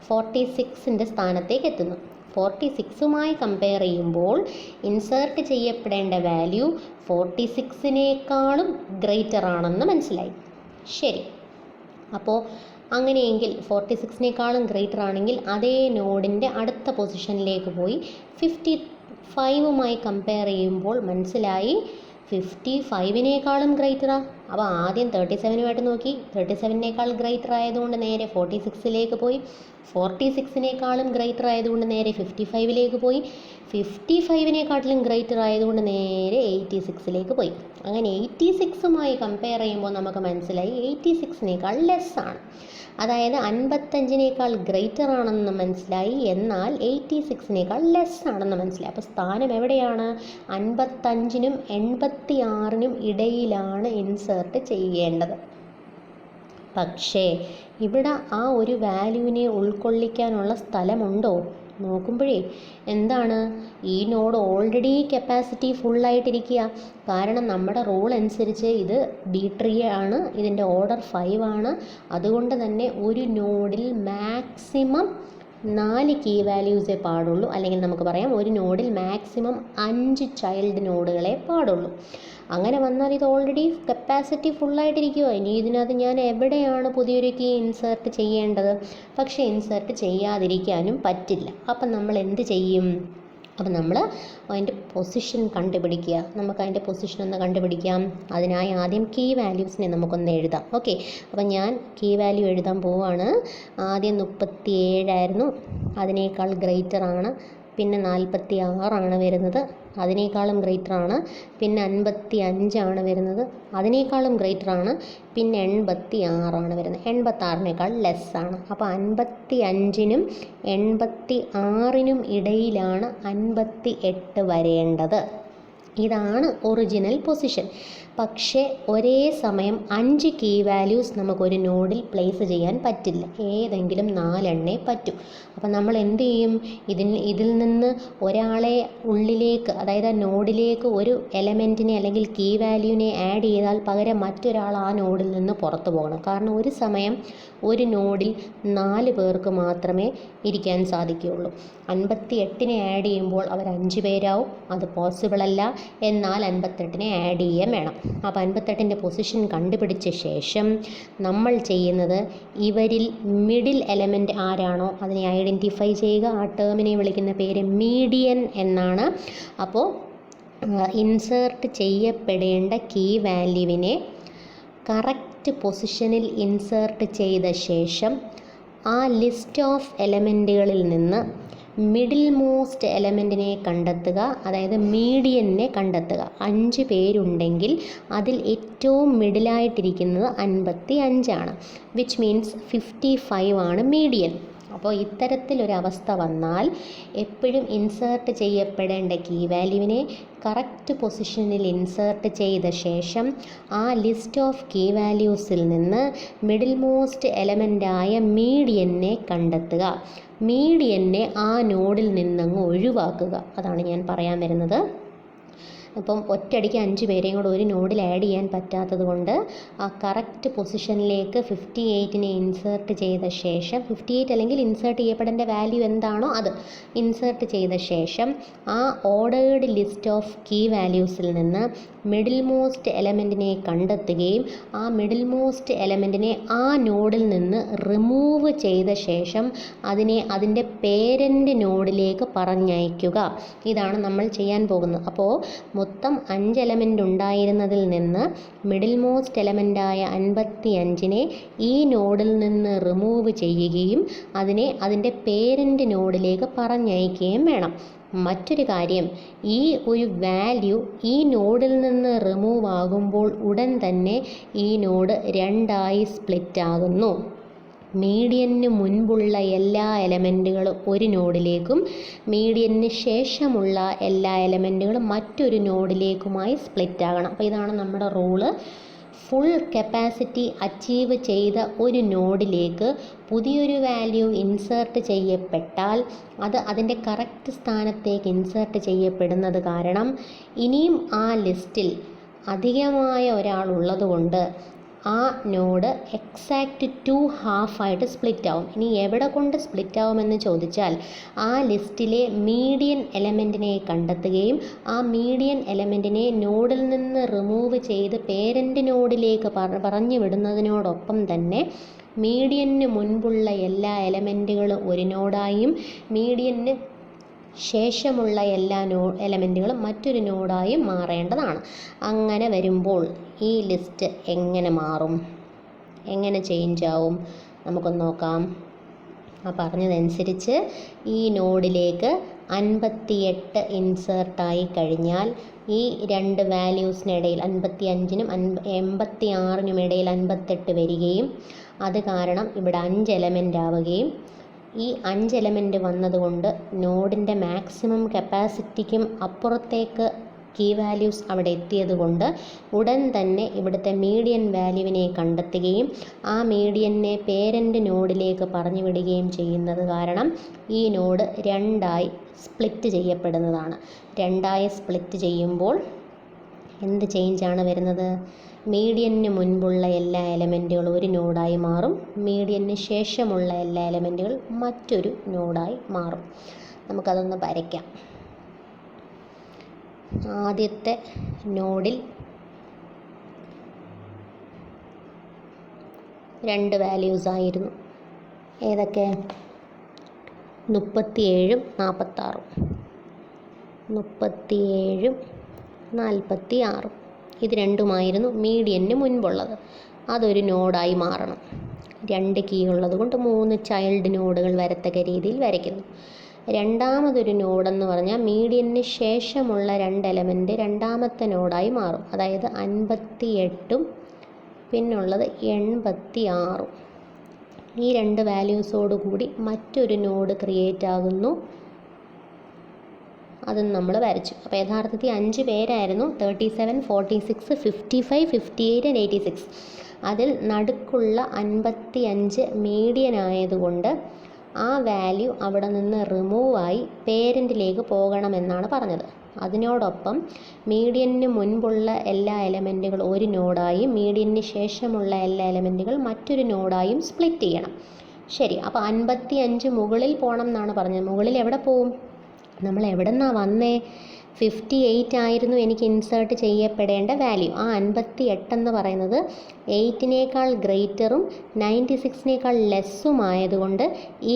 46ൻ്റെ സ്ഥാനത്തേക്ക് എത്തുന്നു. 46മായി കമ്പയർ ചെയ്യുമ്പോൾ ഇൻസേർട്ട് ചെയ്യപ്പെടേണ്ട വാല്യൂ 46നേക്കാളും ഗ്രേറ്റർ ആണെന്ന് മനസ്സിലായി. ശരി, അപ്പോൾ അങ്ങനെയെങ്കിൽ 46നേക്കാളും ഗ്രേറ്റർ ആണെങ്കിൽ അതേ നോഡിൻ്റെ അടുത്ത പൊസിഷനിലേക്ക് പോയി 55മായി കമ്പയർ ചെയ്യുമ്പോൾ മനസ്സിലായി 55നേക്കാളും ഗ്രേറ്ററാണ്. അപ്പോൾ ആദ്യം 37 നോക്കി, 37നേക്കാൾ ഗ്രേറ്റർ ആയതുകൊണ്ട് നേരെ 46ലേക്ക് പോയി, 46നേക്കാളും ഗ്രേറ്റർ ആയതുകൊണ്ട് നേരെ 55ലേക്ക് പോയി, 55നേക്കാട്ടിലും ഗ്രേറ്റർ ആയതുകൊണ്ട് നേരെ 86ലേക്ക് പോയി. അങ്ങനെ 86മായി കമ്പയർ ചെയ്യുമ്പോൾ നമുക്ക് മനസ്സിലായി 86നേക്കാൾ ലെസ്സാണ്. അതായത് 55നേക്കാൾ ഗ്രേറ്റർ ആണെന്ന് മനസ്സിലായി, എന്നാൽ 86നേക്കാൾ ലെസ്സാണെന്ന് മനസ്സിലായി. അപ്പോൾ സ്ഥാനം എവിടെയാണ്? 55നും 86നും ഇടയിലാണ് ഇൻസേർട്ട് ചെയ്യേണ്ടത്. പക്ഷേ ഇവിടെ ആ ഒരു വാല്യൂവിനെ ഉൾക്കൊള്ളിക്കാനുള്ള സ്ഥലമുണ്ടോ? നോക്കുമ്പോഴേ എന്താണ്, ഈ നോഡ് ഓൾറെഡി കപ്പാസിറ്റി ഫുള്ളായിട്ടിരിക്കുക. കാരണം നമ്മുടെ റൂൾ അനുസരിച്ച് ഇത് ബി ട്രീ ആണ്, ഇതിൻ്റെ ഓർഡർ 5 ആണ്. അതുകൊണ്ട് തന്നെ ഒരു നോഡിൽ മാക്സിമം 4 കീ വാല്യൂസേ പാടുള്ളൂ. അല്ലെങ്കിൽ നമുക്ക് പറയാം ഒരു നോഡിൽ മാക്സിമം 5 ചൈൽഡ് നോഡുകളെ പാടുള്ളൂ. അങ്ങനെ വന്നാൽ ഇത് ഓൾറെഡി കപ്പാസിറ്റി ഫുള്ളായിട്ടിരിക്കുമോ. ഇനി ഇതിനകത്ത് ഞാൻ എവിടെയാണ് പുതിയൊരു കീ ഇൻസേർട്ട് ചെയ്യേണ്ടത്? പക്ഷേ ഇൻസേർട്ട് ചെയ്യാതിരിക്കാനും പറ്റില്ല. അപ്പം നമ്മൾ എന്ത് ചെയ്യും? അപ്പം നമ്മൾ അതിൻ്റെ പൊസിഷൻ കണ്ടുപിടിക്കുക. നമുക്ക് അതിൻ്റെ പൊസിഷൻ ഒന്ന് കണ്ടുപിടിക്കാം. അതിനായി ആദ്യം കീ വാല്യൂസിനെ നമുക്കൊന്ന് എഴുതാം. ഓക്കെ, അപ്പം ഞാൻ കീ വാല്യൂ എഴുതാൻ പോവുകയാണ്. ആദ്യം 37 ആയിരുന്നു, അതിനേക്കാൾ ഗ്രേറ്റർ ആണ്. പിന്നെ 46 വരുന്നത്, അതിനേക്കാളും ഗ്രേറ്റർ ആണ്. പിന്നെ 55 വരുന്നത്, അതിനേക്കാളും ഗ്രേറ്റർ ആണ്. പിന്നെ 86 വരുന്നത്, 86നേക്കാൾ ലെസ്സാണ്. അപ്പോൾ 55നും 86നും ഇടയിലാണ് 58 വരേണ്ടത്. ഇതാണ് ഒറിജിനൽ പൊസിഷൻ. പക്ഷേ ഒരേ സമയം 5 കീ വാല്യൂസ് നമുക്കൊരു നോഡിൽ പ്ലേസ് ചെയ്യാൻ പറ്റില്ല. ഏതെങ്കിലും 4 പറ്റൂ. അപ്പം നമ്മൾ എന്ത് ചെയ്യും? ഇതിൽ നിന്ന് ഒരാളെ ഉള്ളിലേക്ക്, അതായത് നോഡിലേക്ക് ഒരു എലമെൻറ്റിനെ അല്ലെങ്കിൽ കീ വാല്യൂവിനെ ആഡ് ചെയ്താൽ പകരം മറ്റൊരാൾ ആ നോഡിൽ നിന്ന് പുറത്തു പോകണം. കാരണം ഒരു സമയം ഒരു നോഡിൽ 4 പേർക്ക് മാത്രമേ ഇരിക്കാൻ സാധിക്കുകയുള്ളൂ. 58നെ ആഡ് ചെയ്യുമ്പോൾ അവർ 5 പേരാവും. അത് പോസിബിൾ അല്ല. എന്നാൽ 58നെ ആഡ് ചെയ്യാൻ വേണം. അപ്പോൾ 58ൻ്റെ പൊസിഷൻ കണ്ടുപിടിച്ച ശേഷം നമ്മൾ ചെയ്യുന്നത് ഇവരിൽ മിഡിൽ എലമെൻറ്റ് ആരാണോ അതിനെ ഐഡൻറ്റിഫൈ ചെയ്യുക. ആ ടേമിനെ വിളിക്കുന്ന പേര് മീഡിയൻ എന്നാണ്. അപ്പോൾ ഇൻസേർട്ട് ചെയ്യപ്പെടേണ്ട കീ വാല്യൂവിനെ കറക്റ്റ് പൊസിഷനിൽ ഇൻസേർട്ട് ചെയ്ത ശേഷം ആ ലിസ്റ്റ് ഓഫ് എലമെൻറ്റുകളിൽ നിന്ന് മിഡിൽ മോസ്റ്റ് എലമെൻറ്റിനെ കണ്ടെത്തുക. അതായത് മീഡിയനെ കണ്ടെത്തുക. 5 പേരുണ്ടെങ്കിൽ അതിൽ ഏറ്റവും മിഡിലായിട്ടിരിക്കുന്നത് 55 വിച്ച് മീൻസ് 55 മീഡിയൻ. അപ്പോൾ ഇത്തരത്തിലൊരവസ്ഥ വന്നാൽ എപ്പോഴും ഇൻസേർട്ട് ചെയ്യപ്പെടേണ്ട കീ വാല്യൂവിനെ കറക്റ്റ് പൊസിഷനിൽ ഇൻസേർട്ട് ചെയ്ത ശേഷം ആ ലിസ്റ്റ് ഓഫ് കീ വാല്യൂസിൽ നിന്ന് മിഡിൽ മോസ്റ്റ് എലമെൻ്റായ മീഡിയനെ കണ്ടെത്തുക. മീഡിയനെ ആ നോഡിൽ നിന്നങ്ങ് ഒഴിവാക്കുക. അതാണ് ഞാൻ പറയാൻ വരുന്നത്. അപ്പം ഒറ്റയടിക്ക് 5 പേരെയും കൂടെ ഒരു നോഡിൽ ആഡ് ചെയ്യാൻ പറ്റാത്തത് കൊണ്ട് ആ കറക്റ്റ് പൊസിഷനിലേക്ക് 58നെ ഇൻസേർട്ട് ചെയ്ത ശേഷം 58 അല്ലെങ്കിൽ ഇൻസേർട്ട് ചെയ്യപ്പെടേണ്ട വാല്യൂ എന്താണോ അത് ഇൻസേർട്ട് ചെയ്ത ശേഷം ആ ഓർഡേർഡ് ലിസ്റ്റ് ഓഫ് കീ വാല്യൂസിൽ നിന്ന് മിഡിൽ മോസ്റ്റ് എലമെൻറ്റിനെ കണ്ടെത്തുകയും ആ മിഡിൽ മോസ്റ്റ് എലമെൻറ്റിനെ ആ നോഡിൽ നിന്ന് റിമൂവ് ചെയ്ത ശേഷം അതിനെ അതിൻ്റെ പേരൻ്റ് നോഡിലേക്ക് പറഞ്ഞയക്കുക. ഇതാണ് നമ്മൾ ചെയ്യാൻ പോകുന്നത്. അപ്പോൾ മൊത്തം 5 എലമെൻ്റ് ഉണ്ടായിരുന്നതിൽ നിന്ന് മിഡിൽ മോസ്റ്റ് എലമെൻ്റായ 55നെ ഈ നോഡിൽ നിന്ന് റിമൂവ് ചെയ്യുകയും അതിനെ അതിൻ്റെ പേരൻ്റ് നോഡിലേക്ക് പറഞ്ഞയക്കുകയും വേണം. മറ്റൊരു കാര്യം, ഈ ഒരു വാല്യൂ ഈ നോഡിൽ നിന്ന് റിമൂവ് ആകുമ്പോൾ ഉടൻ തന്നെ ഈ നോഡ് 2ആയി സ്പ്ലിറ്റ് ആകുന്നു. മീഡിയന് മുൻപുള്ള എല്ലാ എലമെൻറ്റുകളും ഒരു നോഡിലേക്കും മീഡിയന് ശേഷമുള്ള എല്ലാ എലമെൻറ്റുകളും മറ്റൊരു നോഡിലേക്കുമായി സ്പ്ലിറ്റ് ആകണം. അപ്പോൾ ഇതാണ് നമ്മുടെ റൂള്. ഫുൾ കപ്പാസിറ്റി അച്ചീവ് ചെയ്ത ഒരു നോഡിലേക്ക് പുതിയൊരു വാല്യൂ ഇൻസേർട്ട് ചെയ്യപ്പെട്ടാൽ അത് അതിൻ്റെ കറക്റ്റ് സ്ഥാനത്തേക്ക് ഇൻസേർട്ട് ചെയ്യപ്പെടുന്നത് കാരണം ഇനിയും ആ ലിസ്റ്റിൽ അധികമായ ഒരാളുള്ളതുകൊണ്ട് ആ നോഡ് എക്സാക്റ്റ് 2 ഹാഫായിട്ട് സ്പ്ലിറ്റ് ആവും. ഇനി എവിടെ കൊണ്ട് സ്പ്ലിറ്റ് ആവുമെന്ന് ചോദിച്ചാൽ ആ ലിസ്റ്റിലെ മീഡിയൻ എലമെൻറ്റിനെ കണ്ടെത്തുകയും ആ മീഡിയൻ എലമെൻറ്റിനെ നോഡിൽ നിന്ന് റിമൂവ് ചെയ്ത് പേരൻ്റ് നോഡിലേക്ക് പറഞ്ഞു വിടുന്നതിനോടൊപ്പം തന്നെ മീഡിയന് മുൻപുള്ള എല്ലാ എലമെൻറ്റുകളും ഒരു നോഡായും മീഡിയന് ശേഷമുള്ള എല്ലാ എലമെൻറ്റുകളും മറ്റൊരു നോഡായും മാറേണ്ടതാണ്. അങ്ങനെ വരുമ്പോൾ ഈ ലിസ്റ്റ് എങ്ങനെ മാറും, എങ്ങനെ ചേഞ്ച് ആവും നമുക്കൊന്ന് നോക്കാം. ആ പറഞ്ഞതനുസരിച്ച് ഈ നോഡിലേക്ക് 58 ഇൻസേർട്ടായി കഴിഞ്ഞാൽ ഈ രണ്ട് വാല്യൂസിനിടയിൽ 55-നും 86-നും ഇടയിൽ 58 വരികയും അത് കാരണം ഇവിടെ 5 എലമെൻ്റ് ആവുകയും ഈ 5 എലമെൻ്റ് വന്നതുകൊണ്ട് നോഡിൻ്റെ മാക്സിമം കപ്പാസിറ്റിക്കും അപ്പുറത്തേക്ക് കീ വാല്യൂസ് അവിടെ എത്തിയതുകൊണ്ട് ഉടൻ തന്നെ ഇവിടുത്തെ മീഡിയൻ വാല്യൂവിനെ കണ്ടെത്തുകയും ആ മീഡിയനെ പേരൻ്റ് നോഡിലേക്ക് പറഞ്ഞു വിടുകയും ചെയ്യുന്നത് കാരണം ഈ നോഡ് രണ്ടായി സ്പ്ലിറ്റ് ചെയ്യപ്പെടുന്നതാണ്. രണ്ടായി സ്പ്ലിറ്റ് ചെയ്യുമ്പോൾ എന്ത് ചേഞ്ചാണ് വരുന്നത്? മീഡിയന് മുൻപുള്ള എല്ലാ എലമെൻറ്റുകളും ഒരു നോഡായി മാറും, മീഡിയന് ശേഷമുള്ള എല്ലാ എലമെൻറ്റുകൾ മറ്റൊരു നോഡായി മാറും. നമുക്കതൊന്ന് വരയ്ക്കാം. ആദ്യത്തെ നോഡിൽ 2 വാല്യൂസ് ആയിരുന്നു. ഏതൊക്കെ? 37-ഉം 46-ഉം. 37-ഉം 46-ഉം ഇത് രണ്ടുമായിരുന്നു മീഡിയന് മുൻപുള്ളത്. അതൊരു നോഡായി മാറണം. 2 കീ ഉള്ളത് കൊണ്ട് 3 ചൈൽഡ് നോഡുകൾ വരത്തക്ക രീതിയിൽ വരയ്ക്കുന്നു. രണ്ടാമതൊരു നോഡെന്ന് പറഞ്ഞാൽ മീഡിയന് ശേഷമുള്ള 2 എലമെൻറ്റ് രണ്ടാമത്തെ നോഡായി മാറും. അതായത് 58-ഉം പിന്നുള്ളത് 86-ഉം. ഈ 2 വാല്യൂസോടുകൂടി മറ്റൊരു നോഡ് ക്രിയേറ്റ് ആകുന്നു. അതും നമ്മൾ വരച്ചു. അപ്പോൾ യഥാർത്ഥത്തിൽ 5 പേരായിരുന്നു. 37, 46, 55, 58 and 86. അതിൽ നടുക്കുള്ള 55 മീഡിയൻ ആയതുകൊണ്ട് ആ വാല്യൂ അവിടെ നിന്ന് റിമൂവായി പേരൻറ്റിലേക്ക് പോകണമെന്നാണ് പറഞ്ഞത്. അതിനോടൊപ്പം മീഡിയന് മുൻപുള്ള എല്ലാ എലമെൻറ്റുകളും ഒരു നോഡായും മീഡിയന് ശേഷമുള്ള എല്ലാ എലമെൻറ്റുകൾ മറ്റൊരു നോഡായും സ്പ്ലിറ്റ് ചെയ്യണം. ശരി, അപ്പോൾ 55 മുകളിൽ പോകണം എന്നാണ് പറഞ്ഞത്. മുകളിൽ എവിടെ പോവും? നമ്മൾ എവിടെ നിന്നാണ് വന്നേ? 58 ആയിരുന്നു എനിക്ക് ഇൻസേർട്ട് ചെയ്യപ്പെടേണ്ട വാല്യൂ. ആ 58 എന്ന് പറയുന്നത് 8-നേക്കാൾ ഗ്രേറ്ററും 96-നേക്കാൾ ലെസ്സും ആയതുകൊണ്ട്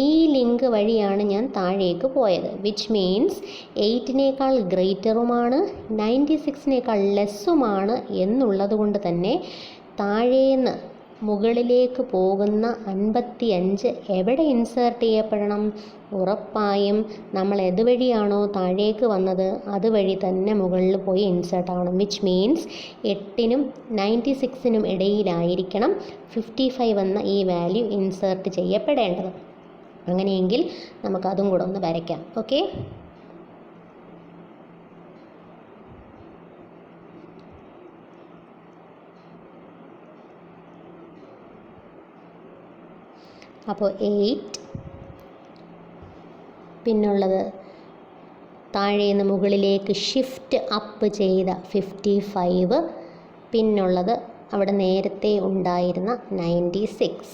ഈ ലിങ്ക് വഴിയാണ് ഞാൻ താഴേക്ക് പോയത്. വിച്ച് മീൻസ് 8-നേക്കാൾ ഗ്രേറ്ററുമാണ് 96-നേക്കാൾ ലെസ്സുമാണ് എന്നുള്ളത് കൊണ്ട് തന്നെ താഴേന്ന് മുകളിലേക്ക് പോകുന്ന 55 എവിടെ ഇൻസേർട്ട് ചെയ്യപ്പെടണം? ഉറപ്പായും നമ്മൾ ഏതുവഴിയാണോ താഴേക്ക് വന്നത് അതുവഴി തന്നെ മുകളിൽ പോയി ഇൻസേർട്ട് ആവണം. വിച്ച് മീൻസ് 8-നും 96-നും ഇടയിലായിരിക്കണം 55 എന്ന ഈ വാല്യൂ ഇൻസേർട്ട് ചെയ്യപ്പെടേണ്ടത്. അങ്ങനെയെങ്കിൽ നമുക്കതും കൂടെ ഒന്ന് വരയ്ക്കാം. ഓക്കെ, അപ്പോൾ 8, പിന്നുള്ളത് താഴേന്ന് മുകളിലേക്ക് ഷിഫ്റ്റ് അപ്പ് ചെയ്ത 55, പിന്നുള്ളത് അവിടെ നേരത്തെ ഉണ്ടായിരുന്ന 96.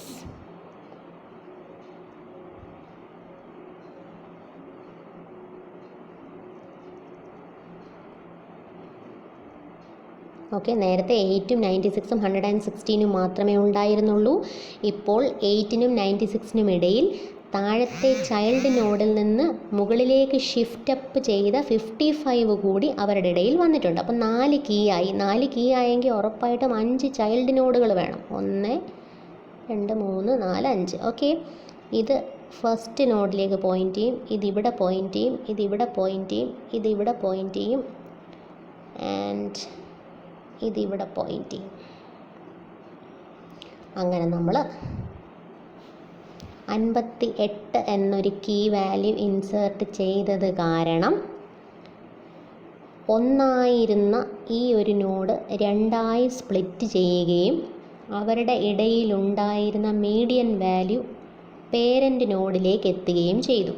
ഓക്കെ, നേരത്തെ 8-ഉം 96-ഉം 116-നും മാത്രമേ ഉണ്ടായിരുന്നുള്ളൂ. ഇപ്പോൾ 8-നും 96-നും ഇടയിൽ താഴത്തെ ചൈൽഡ് നോഡിൽ നിന്ന് മുകളിലേക്ക് ഷിഫ്റ്റ് അപ്പ് ചെയ്ത 55 കൂടി അവരുടെ ഇടയിൽ വന്നിട്ടുണ്ട്. അപ്പം 4 കീ ആയി. 4 കീ ആയെങ്കിൽ ഉറപ്പായിട്ടും 5 ചൈൽഡ് നോഡുകൾ വേണം. 1, 2, 3, 4, 5. ഓക്കെ, ഇത് ഫസ്റ്റ് നോഡിലേക്ക് പോയിൻ്റ് ചെയ്യും, ഇതിവിടെ പോയിൻ്റ് ചെയ്യും, ഇതിവിടെ പോയിൻ്റ് ചെയ്യും, ഇതിവിടെ പോയിൻ്റ് ചെയ്യും, ആൻഡ് ഇതിവിടെ പോയിൻ്റ് ചെയ്യും. അങ്ങനെ നമ്മൾ 58 എന്നൊരു കീ വാല്യൂ ഇൻസേർട്ട് ചെയ്തത് കാരണം ഒന്നായിരുന്ന ഈ ഒരു നോഡ് രണ്ടായി സ്പ്ലിറ്റ് ചെയ്യുകയും അവരുടെ ഇടയിലുണ്ടായിരുന്ന മീഡിയൻ വാല്യൂ പേരൻ്റ് നോഡിലേക്ക് എത്തുകയും ചെയ്തു.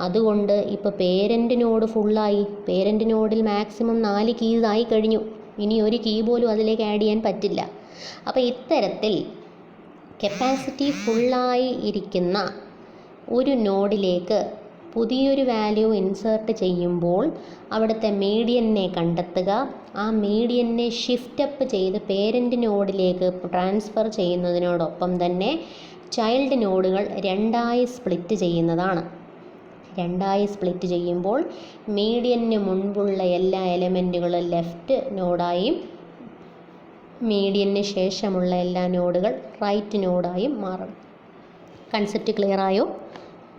അതുകൊണ്ട് ഇപ്പോൾ പേരൻ്റ് നോഡ് ഫുള്ളായി. പേരൻ്റ് നോഡിൽ മാക്സിമം 4 കീസ് ആയി കഴിഞ്ഞു. ഇനി ഒരു കീ പോലും അതിലേക്ക് ആഡ് ചെയ്യാൻ പറ്റില്ല. അപ്പോൾ ഇത്തരത്തിൽ കപ്പാസിറ്റി ഫുള്ളായി ഇരിക്കുന്ന ഒരു നോഡിലേക്ക് പുതിയൊരു വാല്യൂ ഇൻസേർട്ട് ചെയ്യുമ്പോൾ അവിടുത്തെ മീഡിയനെ കണ്ടെത്തുക, ആ മീഡിയനെ ഷിഫ്റ്റ് അപ്പ് ചെയ്ത് പേരൻ്റ് നോഡിലേക്ക് ട്രാൻസ്ഫർ ചെയ്യുന്നതിനോടൊപ്പം തന്നെ ചൈൽഡ് നോഡുകൾ രണ്ടായി സ്പ്ലിറ്റ് ചെയ്യുന്നതാണ്. രണ്ടായി സ്പ്ലിറ്റ് ചെയ്യുമ്പോൾ മീഡിയന് മുൻപുള്ള എല്ലാ എലമെൻറ്റുകളും ലെഫ്റ്റ് നോഡായും മീഡിയന് ശേഷമുള്ള എല്ലാ നോഡുകൾ റൈറ്റ് നോഡായും മാറും. കൺസെപ്റ്റ് ക്ലിയർ ആയോ?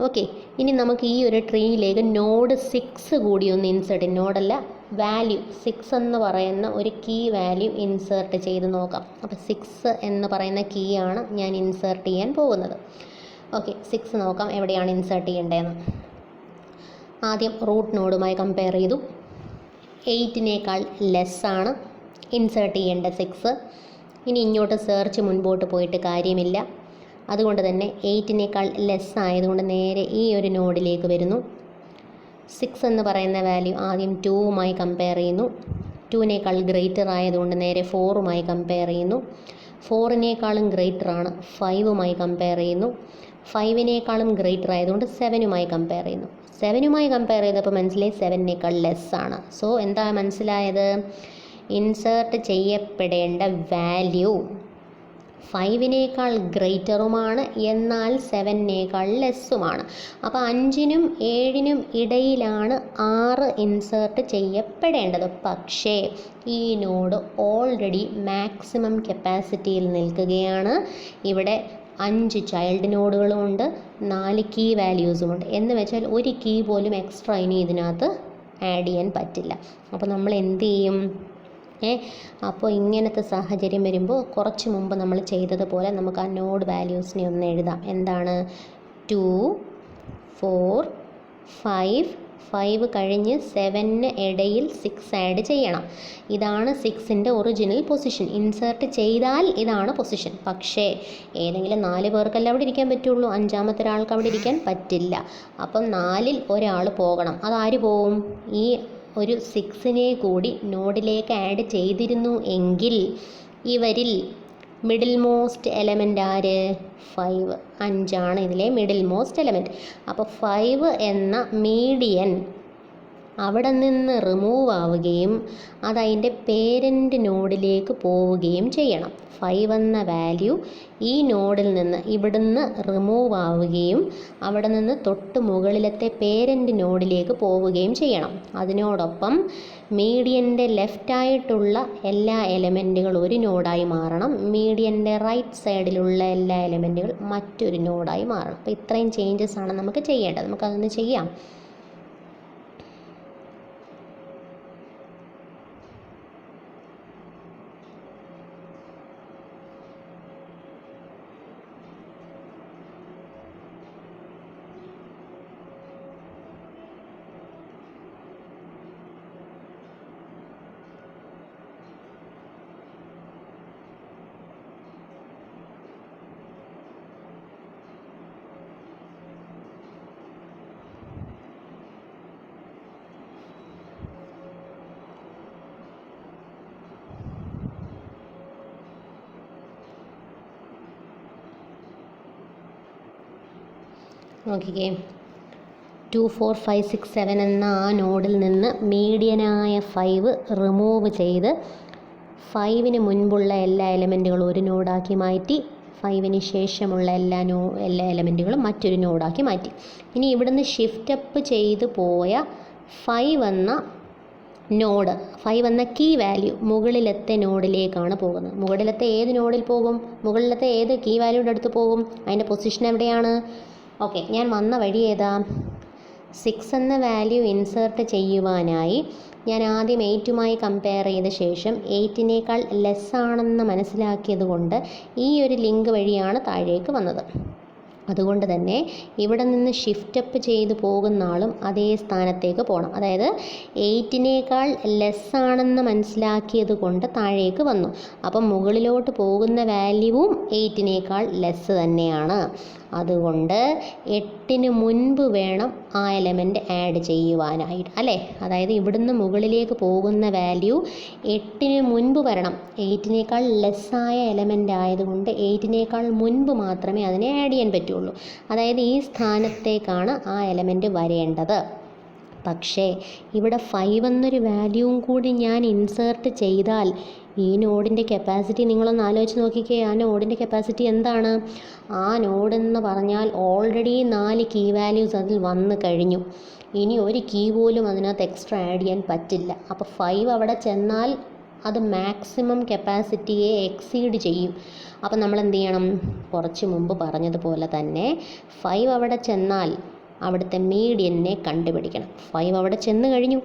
ഓക്കെ, ഇനി നമുക്ക് ഈ ഒരു ട്രീയിലേക്ക് നോഡ് 6 കൂടി ഒന്ന് ഇൻസേർട്ട്, നോഡല്ല വാല്യൂ 6 എന്ന് പറയുന്ന ഒരു കീ വാല്യൂ ഇൻസേർട്ട് ചെയ്ത് നോക്കാം. അപ്പോൾ 6 എന്ന് പറയുന്ന കീ ആണ് ഞാൻ ഇൻസേർട്ട് ചെയ്യാൻ പോകുന്നത്. ഓക്കെ, 6 നോക്കാം എവിടെയാണ് ഇൻസേർട്ട് ചെയ്യേണ്ടതെന്ന്. ആദ്യം റൂട്ട് നോഡുമായി കമ്പയർ ചെയ്തു. 8നേക്കാൾ ലെസ്സാണ് ഇൻസേർട്ട് ചെയ്യേണ്ട 6. ഇനി ഇങ്ങോട്ട് സെർച്ച് മുൻപോട്ട് പോയിട്ട് കാര്യമില്ല, അതുകൊണ്ട് തന്നെ 8നേക്കാൾ ലെസ് ആയതുകൊണ്ട് നേരെ ഈ ഒരു നോഡിലേക്ക് വരുന്നു. 6 എന്ന് പറയുന്ന വാല്യൂ ആദ്യം 2മായി കമ്പയർ ചെയ്യുന്നു. 2നേക്കാൾ ഗ്രേറ്റർ ആയതുകൊണ്ട് നേരെ 4മായി കമ്പയർ ചെയ്യുന്നു. 4നേക്കാളും ഗ്രേറ്റർ ആണ് 5മായി കമ്പയർ ചെയ്യുന്നു. 5നേക്കാളും ഗ്രേറ്റർ ആയതുകൊണ്ട് 7മായി കമ്പയർ ചെയ്യുന്നു. 7മായി കമ്പയർ ചെയ്തപ്പോൾ മനസ്സിലായി 7നേക്കാൾ ലെസ് ആണ്. സോ എന്താ മനസ്സിലായത്? ഇൻസേർട്ട് ചെയ്യപ്പെടേണ്ട വാല്യൂ 5നേക്കാൾ ഗ്രേറ്ററുമാണ്, എന്നാൽ 7നേക്കാൾ ലെസ്സുമാണ്. അപ്പോൾ 5നും 7നും ഇടയിലാണ് 6 ഇൻസേർട്ട് ചെയ്യപ്പെടേണ്ടത്. പക്ഷേ ഈ നോഡ് ഓൾറെഡി മാക്സിമം കപ്പാസിറ്റിയിൽ നിൽക്കുകയാണ്. ഇവിടെ 5 ചൈൽഡ് നോഡുകളും ഉണ്ട്, 4 കീ വാല്യൂസുമുണ്ട്. എന്ന് വെച്ചാൽ ഒരു കീ പോലും എക്സ്ട്രാ ഇനി ഇതിനകത്ത് ആഡ് ചെയ്യാൻ പറ്റില്ല. അപ്പോൾ നമ്മൾ എന്ത് ചെയ്യും? അപ്പോൾ ഇങ്ങനത്തെ സാഹചര്യം വരുമ്പോൾ കുറച്ച് മുമ്പ് നമ്മൾ ചെയ്തതുപോലെ നമുക്ക് ആ നോഡ് വാല്യൂസിനെ ഒന്ന് എഴുതാം. എന്താണ്? 2 4 5 കഴിഞ്ഞ് 7ന് ഇടയിൽ 6 ആഡ് ചെയ്യണം. ഇതാണ് 6ൻ്റെ ഒറിജിനൽ പൊസിഷൻ. ഇൻസേർട്ട് ചെയ്താൽ ഇതാണ് പൊസിഷൻ. പക്ഷേ ഏതെങ്കിലും 4 പേർക്കല്ല അവിടെ ഇരിക്കാൻ പറ്റുള്ളൂ, 5ാമത്തെ ഒരാൾക്ക് അവിടെ ഇരിക്കാൻ പറ്റില്ല. അപ്പം 4ൽ ഒരാൾ പോകണം. അതാര് പോവും? ഈ ഒരു 6നെ കൂടി നോഡിലേക്ക് ആഡ് ചെയ്തിരുന്നു എങ്കിൽ ഇവരിൽ മിഡിൽ മോസ്റ്റ് എലമെൻ്റ് ആര്? 5. 5ആണ് ഇതിലെ മിഡിൽ മോസ്റ്റ് എലമെൻറ്റ്. അപ്പോൾ 5 എന്ന മീഡിയൻ അവിടെ നിന്ന് റിമൂവ് ആവുകയും അതതിൻ്റെ പേരൻ്റ് നോഡിലേക്ക് പോവുകയും ചെയ്യണം. 5 എന്ന വാല്യൂ ഈ നോഡിൽ നിന്ന് ഇവിടുന്ന് റിമൂവ് ആവുകയും അവിടെ നിന്ന് തൊട്ട് മുകളിലത്തെ പേരൻ്റ് നോഡിലേക്ക് പോവുകയും ചെയ്യണം. അതിനോടൊപ്പം മീഡിയൻ്റെ ലെഫ്റ്റായിട്ടുള്ള എല്ലാ എലമെൻറ്റുകളും ഒരു നോഡായി മാറണം, മീഡിയൻ്റെ റൈറ്റ് സൈഡിലുള്ള എല്ലാ എലമെൻറ്റുകൾ മറ്റൊരു നോഡായി മാറണം. അപ്പോൾ ഇത്രയും ചേഞ്ചസ് ആണ് നമുക്ക് ചെയ്യേണ്ടത്. നമുക്കതൊന്ന് ചെയ്യാം. നോക്കിക്കേ, 2 4 5 6 7 എന്ന ആ നോഡിൽ നിന്ന് മീഡിയനായ 5 റിമൂവ് ചെയ്ത് 5ന് മുൻപുള്ള എല്ലാ എലമെൻറ്റുകളും ഒരു നോഡാക്കി മാറ്റി, 5ന് ശേഷമുള്ള എല്ലാ എലമെൻറ്റുകളും മറ്റൊരു നോഡാക്കി മാറ്റി. ഇനി ഇവിടുന്ന് ഷിഫ്റ്റ് അപ്പ് ചെയ്ത് പോയ 5 എന്ന നോഡ്, 5 എന്ന കീ വാല്യൂ മുകളിലത്തെ നോഡിലേക്കാണ് പോകുന്നത്. മുകളിലത്തെ ഏത് നോഡിൽ പോകും? മുകളിലത്തെ ഏത് കീ വാല്യൂയുടെ അടുത്ത് പോകും? അതിൻ്റെ പൊസിഷൻ എവിടെയാണ്? ഓക്കെ, ഞാൻ വന്ന വഴി ഏതാ? 6 എന്ന വാല്യൂ ഇൻസേർട്ട് ചെയ്യുവാനായി ഞാൻ ആദ്യം 8മായി കമ്പയർ ചെയ്ത ശേഷം 8നേക്കാൾ ലെസ്സാണെന്ന് മനസ്സിലാക്കിയത് കൊണ്ട് ഈ ഒരു ലിങ്ക് വഴിയാണ് താഴേക്ക് വന്നത്. അതുകൊണ്ട് തന്നെ ഇവിടെ നിന്ന് ഷിഫ്റ്റ് അപ്പ് ചെയ്ത് പോകുന്ന ആളും അതേ സ്ഥാനത്തേക്ക് പോകണം. അതായത് 8നേക്കാൾ ലെസ്സാണെന്ന് മനസ്സിലാക്കിയത് കൊണ്ട് താഴേക്ക് വന്നു. അപ്പം മുകളിലോട്ട് പോകുന്ന വാല്യൂവും 8നേക്കാൾ ലെസ്സ് തന്നെയാണ്. അതുകൊണ്ട് 8ന് മുൻപ് വേണം ആ എലമെൻറ്റ് ആഡ് ചെയ്യുവാനായിട്ട്, അല്ലേ? അതായത് ഇവിടുന്ന് മുകളിലേക്ക് പോകുന്ന വാല്യൂ 8ന് മുൻപ് വരണം. 8നേക്കാൾ ലെസ്സായ എലമെൻ്റ് ആയതുകൊണ്ട് 8നേക്കാൾ മുൻപ് മാത്രമേ അതിനെ ആഡ് ചെയ്യാൻ പറ്റുള്ളൂ. അതായത് ഈ സ്ഥാനത്തേക്കാണ് ആ എലമെൻറ്റ് വരേണ്ടത്. പക്ഷേ ഇവിടെ 5 എന്നൊരു വാല്യൂവും കൂടി ഞാൻ ഇൻസേർട്ട് ചെയ്താൽ ഈ നോഡിൻ്റെ കപ്പാസിറ്റി നിങ്ങളൊന്ന് ആലോചിച്ച് നോക്കിക്കേ. ആ നോഡിൻ്റെ കപ്പാസിറ്റി എന്താണ്? ആ നോഡെന്ന് പറഞ്ഞാൽ ഓൾറെഡി 4 കീ വാല്യൂസ് അതിൽ വന്നു കഴിഞ്ഞു. ഇനി ഒരു കീ പോലും അതിനകത്ത് എക്സ്ട്രാ ആഡ് ചെയ്യാൻ പറ്റില്ല. അപ്പോൾ 5 അവിടെ ചെന്നാൽ അത് മാക്സിമം കപ്പാസിറ്റിയെ എക്സീഡ് ചെയ്യും. അപ്പോൾ നമ്മൾ എന്ത് ചെയ്യണം? കുറച്ച് മുമ്പ് പറഞ്ഞതുപോലെ തന്നെ 5 അവിടെ ചെന്നാൽ അവിടുത്തെ മീഡിയനെ കണ്ടുപിടിക്കണം. 5 അവിടെ ചെന്ന് കഴിഞ്ഞു,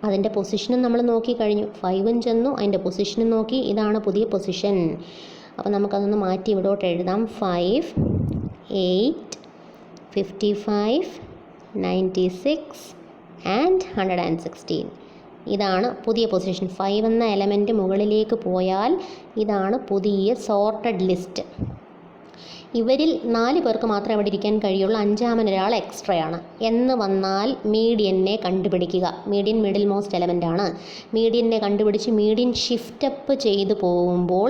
അതിൻ്റെ പൊസിഷനും നമ്മൾ നോക്കിക്കഴിഞ്ഞു. 5ഉം ചെന്നു, അതിൻ്റെ പൊസിഷനും നോക്കി. ഇതാണ് പുതിയ പൊസിഷൻ. അപ്പോൾ നമുക്കതൊന്ന് മാറ്റി ഇവിടോട്ട് എഴുതാം. 5, 8, 55, 96 ആൻഡ് 116. ഇതാണ് പുതിയ പൊസിഷൻ. 5 എന്ന എലമെൻറ്റ് മുകളിലേക്ക് പോയാൽ ഇതാണ് പുതിയ സോർട്ടഡ് ലിസ്റ്റ്. ഇവരിൽ 4 പേർക്ക് മാത്രമേ അവിടെ ഇരിക്കാൻ കഴിയുള്ളൂ. 5-മനൊരാൾ എക്സ്ട്രയാണ് എന്ന് വന്നാൽ മീഡിയനെ കണ്ടുപിടിക്കുക. മീഡിയൻ മിഡിൽ മോസ്റ്റ് എലമെൻ്റാണ്. മീഡിയനെ കണ്ടുപിടിച്ച് മീഡിയൻ ഷിഫ്റ്റപ്പ് ചെയ്തു പോകുമ്പോൾ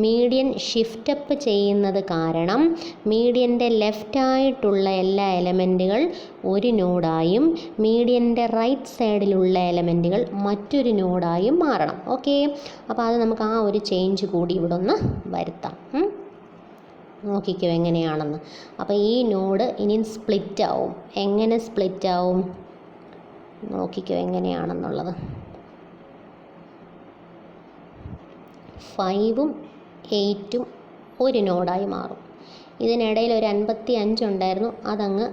മീഡിയൻ ഷിഫ്റ്റപ്പ് ചെയ്യുന്നത് കാരണം മീഡിയൻ്റെ ലെഫ്റ്റായിട്ടുള്ള എല്ലാ എലമെൻറ്റുകൾ ഒരു നോഡായും മീഡിയൻ്റെ റൈറ്റ് സൈഡിലുള്ള എലമെൻറ്റുകൾ മറ്റൊരു നോഡായും മാറണം. ഓക്കെ, അപ്പോൾ അത് നമുക്ക് ആ ഒരു ചേഞ്ച് കൂടി ഇവിടെ ഒന്ന് വരുത്താം. നോക്കിക്കോ എങ്ങനെയാണെന്ന്. അപ്പോൾ ഈ നോഡ് ഇനി സ്പ്ലിറ്റ് ആവും. എങ്ങനെ സ്പ്ലിറ്റ് ആവും നോക്കിക്കോ എങ്ങനെയാണെന്നുള്ളത്. 5ഉം 8ഉം ഒരു നോഡായി മാറും. ഇതിനിടയിൽ ഒരു 55 ഉണ്ടായിരുന്നു, അതങ്ങ്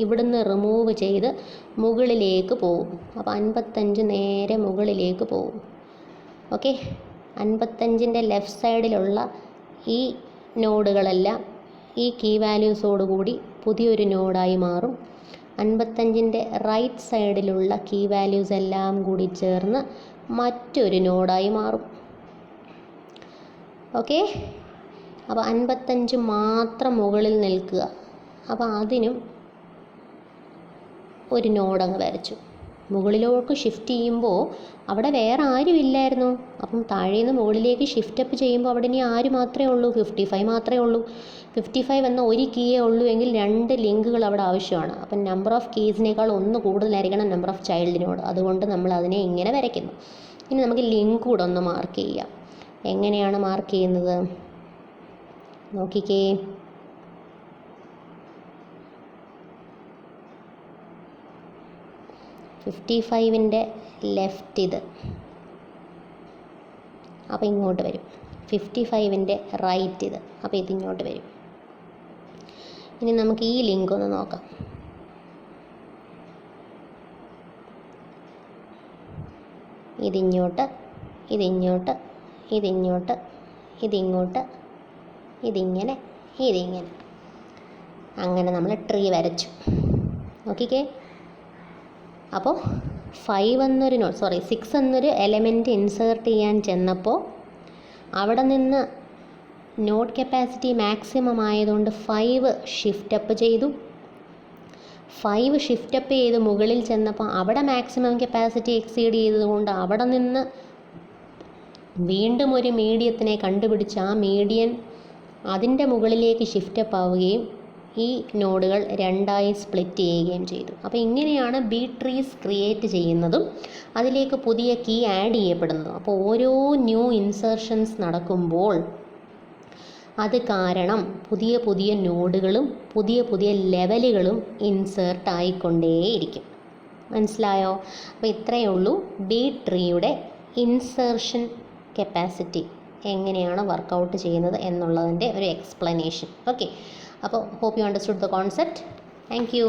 ഇവിടുന്ന് റിമൂവ് ചെയ്ത് മുകളിലേക്ക് പോകും. അപ്പോൾ 55 നേരെ മുകളിലേക്ക് പോകും. ഓക്കെ, 55ൻ്റെ ലെഫ്റ്റ് സൈഡിലുള്ള ഈ നോഡുകളെല്ലാം ഈ കീ വാല്യൂസോടുകൂടി പുതിയൊരു നോഡായി മാറും. 55ൻ്റെ റൈറ്റ് സൈഡിലുള്ള കീ വാല്യൂസ് എല്ലാം കൂടി ചേർന്ന് മറ്റൊരു നോഡായി മാറും. ഓക്കെ, അപ്പോൾ 55 മാത്രം മുകളിൽ നിൽക്കുക. അപ്പോൾ അതിനും ഒരു നോഡങ്ങ് വരച്ചു. മുകളിലേക്ക് ഷിഫ്റ്റ് ചെയ്യുമ്പോൾ അവിടെ വേറെ ആരും ഇല്ലായിരുന്നു. അപ്പം താഴേന്ന് മുകളിലേക്ക് ഷിഫ്റ്റപ്പ് ചെയ്യുമ്പോൾ അവിടെ ഇനി ആര് മാത്രമേ ഉള്ളൂ? 55 മാത്രമേ ഉള്ളൂ. 55 എന്ന ഒരു കീയേ ഉള്ളൂ എങ്കിൽ 2 ലിങ്കുകൾ അവിടെ ആവശ്യമാണ്. അപ്പം നമ്പർ ഓഫ് കീസിനേക്കാൾ 1 കൂടുതലായിരിക്കണം നമ്പർ ഓഫ് ചൈൽഡിനോട്. അതുകൊണ്ട് നമ്മൾ അതിനെ ഇങ്ങനെ വരയ്ക്കുന്നു. ഇനി നമുക്ക് ലിങ്ക് കൂടെ ഒന്ന് മാർക്ക് ചെയ്യാം. എങ്ങനെയാണ് മാർക്ക് ചെയ്യുന്നത് നോക്കിക്കേ. 55ൻ്റെ ലെഫ്റ്റ് ഇത്, അപ്പോൾ ഇങ്ങോട്ട് വരും. 55ൻ്റെ റൈറ്റ് ഇത്, അപ്പോൾ ഇതിങ്ങോട്ട് വരും. ഇനി നമുക്ക് ഈ ലിങ്ക് ഒന്ന് നോക്കാം. ഇതിങ്ങോട്ട്, ഇതിങ്ങോട്ട്, ഇതിങ്ങോട്ട്, ഇതിങ്ങോട്ട്, ഇതിങ്ങനെ, ഇതിങ്ങനെ, അങ്ങനെ നമ്മൾ ട്രീ വരച്ചു. നോക്കിക്കേ. അപ്പോൾ 6 എന്നൊരു എലമെൻറ്റ് ഇൻസേർട്ട് ചെയ്യാൻ ചെന്നപ്പോൾ അവിടെ നിന്ന് നോഡ് കപ്പാസിറ്റി മാക്സിമം ആയതുകൊണ്ട് 5 ഷിഫ്റ്റപ്പ് ചെയ്തു. 5 ഷിഫ്റ്റപ്പ് ചെയ്ത് മുകളിൽ ചെന്നപ്പോൾ അവിടെ മാക്സിമം കപ്പാസിറ്റി എക്സീഡ് ചെയ്തതുകൊണ്ട് അവിടെ നിന്ന് വീണ്ടും ഒരു മീഡിയത്തിനെ കണ്ടുപിടിച്ച് ആ മീഡിയൻ അതിൻ്റെ മുകളിലേക്ക് ഷിഫ്റ്റപ്പ് ആവുകയും ഈ നോഡുകൾ 2ആയി സ്പ്ലിറ്റ് ചെയ്യുകയും ചെയ്തു. അപ്പോൾ ഇങ്ങനെയാണ് ബി ട്രീസ് ക്രിയേറ്റ് ചെയ്യുന്നതും അതിലേക്ക് പുതിയ കീ ആഡ് ചെയ്യപ്പെടുന്നതും. അപ്പോൾ ഓരോ ന്യൂ ഇൻസേർഷൻസ് നടക്കുമ്പോൾ അത് കാരണം പുതിയ പുതിയ നോഡുകളും പുതിയ പുതിയ ലെവലുകളും ഇൻസേർട്ട് ആയിക്കൊണ്ടേയിരിക്കും. മനസ്സിലായോ? അപ്പോൾ ഇത്രയേ ഉള്ളൂ ബി ട്രീയുടെ ഇൻസേർഷൻ കപ്പാസിറ്റി എങ്ങനെയാണ് വർക്കൗട്ട് ചെയ്യുന്നത് എന്നുള്ളതിൻ്റെ ഒരു എക്സ്പ്ലനേഷൻ. ഓക്കെ, അപ്പോൾ hope you understood the concept. Thank you.